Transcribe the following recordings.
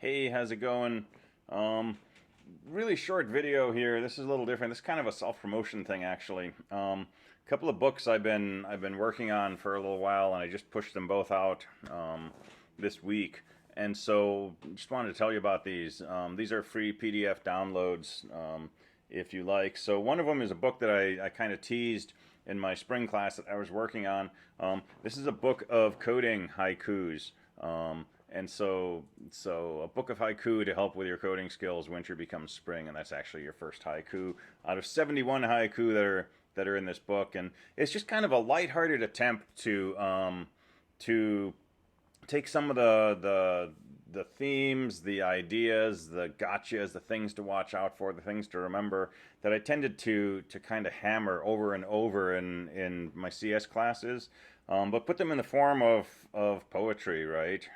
Hey, how's it going? Um, Really short video here. This is a little different. This is kind of a self-promotion thing, actually. A couple of books I've been working on for a little while, and I just pushed them both out this week. And so, just wanted to tell you about these. These are free PDF downloads, if you like. So one of them is a book that I kind of teased in my spring class that I was working on. This is a book of coding haikus. And so a book of haiku to help with your coding skills. Winter becomes spring, and that's actually your first haiku out of 71 haiku that are in this book. And it's just kind of a lighthearted attempt to take some of the themes, the ideas, the gotchas, the things to watch out for, the things to remember that I tended to kind of hammer over and over in my CS classes, but put them in the form of poetry, right?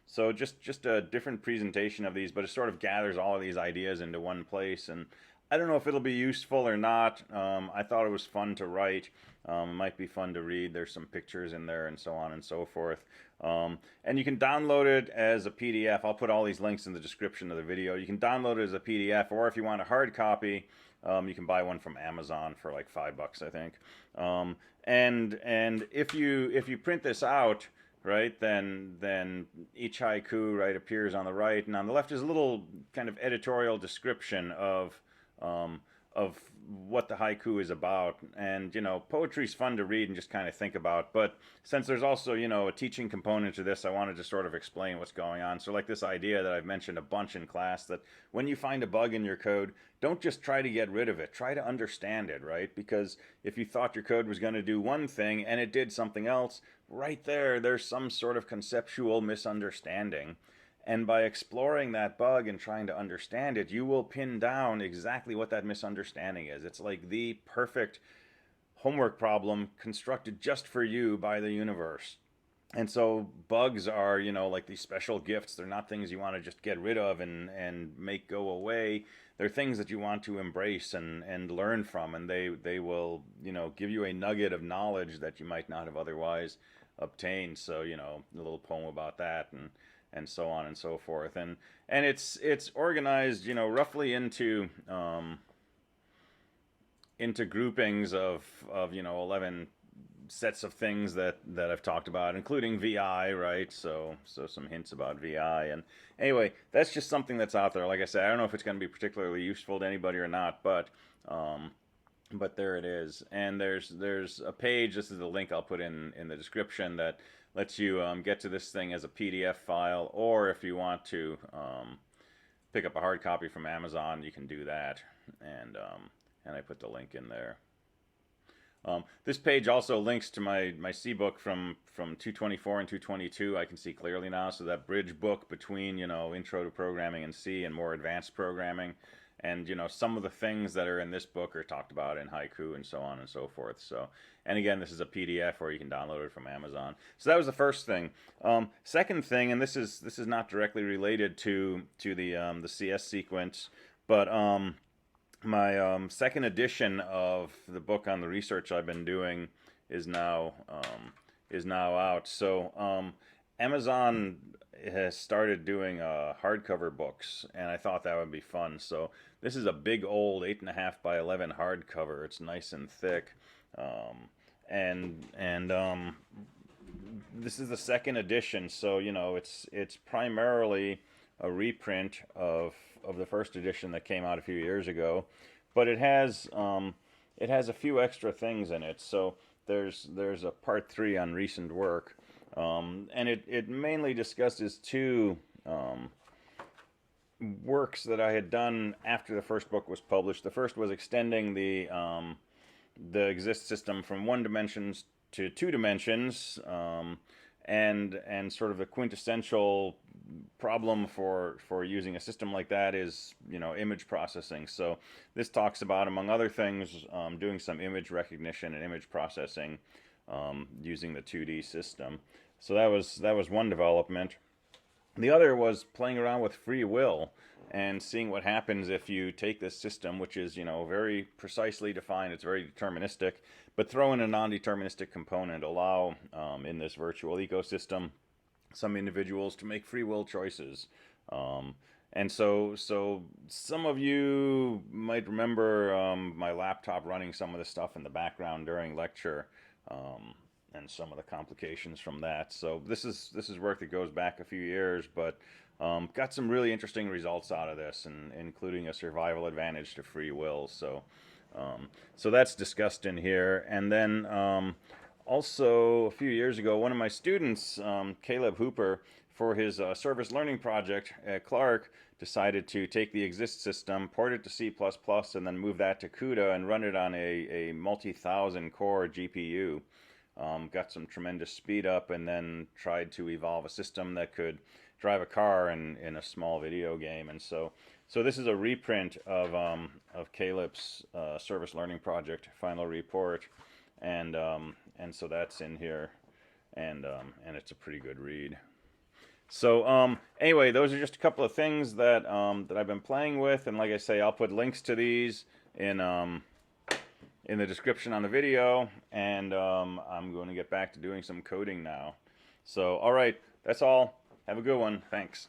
So just a different presentation of these, but it sort of gathers all of these ideas into one place. And I don't know if it'll be useful or not. I thought it was fun to write. It might be fun to read. There's some pictures in there and so on and so forth. And you can download it as a PDF. I'll put all these links in the description of the video. You can download it as a PDF, or if you want a hard copy, you can buy one from Amazon for like $5, I think. And if you print this out, right, then each haiku, right, appears on the right, and on the left is a little kind of editorial description of what the haiku is about. And poetry's fun to read and just kind of think about, but since there's also a teaching component to this, I wanted to sort of explain what's going on. So like this idea that I've mentioned a bunch in class, that when you find a bug in your code, don't just try to get rid of it, try to understand it, right? Because if you thought your code was going to do one thing and it did something else, right there's some sort of conceptual misunderstanding. And by exploring that bug and trying to understand it, you will pin down exactly what that misunderstanding is. It's like the perfect homework problem constructed just for you by the universe. And so bugs are, like these special gifts. They're not things you want to just get rid of and make go away. They're things that you want to embrace and learn from. And they will, give you a nugget of knowledge that you might not have otherwise obtained. So, a little poem about that and so on and so forth. And it's organized, roughly into groupings of 11 sets of things that I've talked about, including VI, right? So some hints about VI. And anyway, that's just something that's out there. Like I said, I don't know if it's going to be particularly useful to anybody or not, but there it is. And there's a page. This is the link I'll put in the description that lets you get to this thing as a PDF file, or if you want to pick up a hard copy from Amazon, you can do that. And I put the link in there. This page also links to my C book from 224 and 222. I can see clearly now. So that bridge book between Intro to Programming in C and more advanced programming. And some of the things that are in this book are talked about in haiku and so on and so forth. So, and again, this is a PDF, or you can download it from Amazon. So that was the first thing. Second thing, and this is not directly related to the CS sequence, but my second edition of the book on the research I've been doing is now out. So Amazon has started doing hardcover books, and I thought that would be fun. So this is a big old 8.5 by 11 hardcover. It's nice and thick, and this is the second edition. So it's primarily a reprint of the first edition that came out a few years ago, but it has a few extra things in it. So there's a part 3 on recent work, and it mainly discusses two works that I had done after the first book was published. The first was extending the exist system from 1 dimensions to 2 dimensions, and sort of the quintessential problem for using a system like that is image processing. So this talks about, among other things, doing some image recognition and image processing using the 2D system. So that was one development. The other was playing around with free will and seeing what happens if you take this system, which is very precisely defined, it's very deterministic, but throw in a non-deterministic component, allow in this virtual ecosystem some individuals to make free will choices Um, and so some of you might remember my laptop running some of the stuff in the background during lecture, um, and some of the complications from that. So this is work that goes back a few years, but got some really interesting results out of this, and including a survival advantage to free will. So that's discussed in here, and then also a few years ago, one of my students, Caleb Hooper, for his service learning project at Clark, decided to take the exist system, port it to C++, and then move that to CUDA and run it on a multi-thousand core GPU. Got some tremendous speed up, and then tried to evolve a system that could drive a car in a small video game. And so this is a reprint of Caleb's service learning project final report, and so that's in here, and it's a pretty good read. So anyway, those are just a couple of things that that I've been playing with, and like I say, I'll put links to these in the description on the video, and I'm going to get back to doing some coding now. So all right, that's all. Have a good one. Thanks.